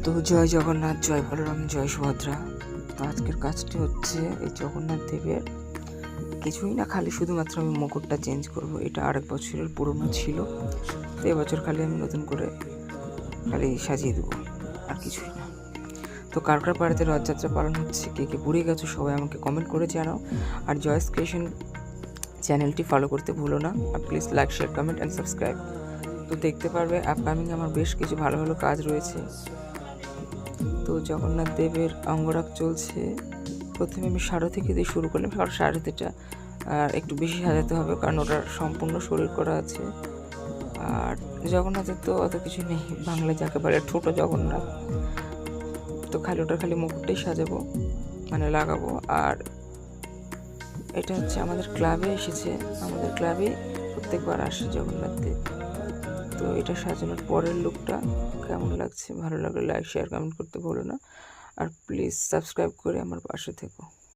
তো জয় জগন্নাথ, জয় বলরাম, জয় সুভদ্রা। তো আজকের কাজটি হচ্ছে এই জগন্নাথ দেবের কিছুই না, খালি শুধুমাত্র আমি মুকুটটা চেঞ্জ করব। এটা আরেক বছরের পুরনো ছিল, তো এবছর খালি আমি নতুন করে খালি সাজিয়ে দেবো, আর কিছুই না। তো কার কার বাড়িতে রথযাত্রা পালন হচ্ছে, কে কে পুরী গেছো, সবাই আমাকে কমেন্ট করে জানাও। আর জয়স ক্রিয়েশন চ্যানেলটি ফলো করতে ভুলো না। আর please like, share, comment and subscribe. তো দেখতে পারবে আপকামিং আমার বেশ কিছু ভালো ভালো কাজ রয়েছে। তো জগন্নাথ দেবের অঙ্গরাগ চলছে। প্রথমে আমি সারথি দিয়ে শুরু করলাম। সারথিটা একটু বেশি সাজাতে হবে, কারণ ওটার সম্পূর্ণ শরীর করা আছে। আর জগন্নাথের তো অত কিছু নেই, বাংলায় যাকে বলে ছোটো জগন্নাথ। তো ওটার খালি মুকুটটাই সাজাবো, মানে লাগাবো। আর এটা হচ্ছে আমাদের ক্লাবে এসেছে, আমাদের ক্লাবে প্রত্যেকবার আসে জগন্নাথ দেব। তো এটা সাজানোর পরের লুকটা কেমন লাগছে, ভালো লাগলে লাইক, শেয়ার, কমেন্ট করতে ভুলো না। আর প্লিজ সাবস্ক্রাইব করে আমার পাশে থেকো।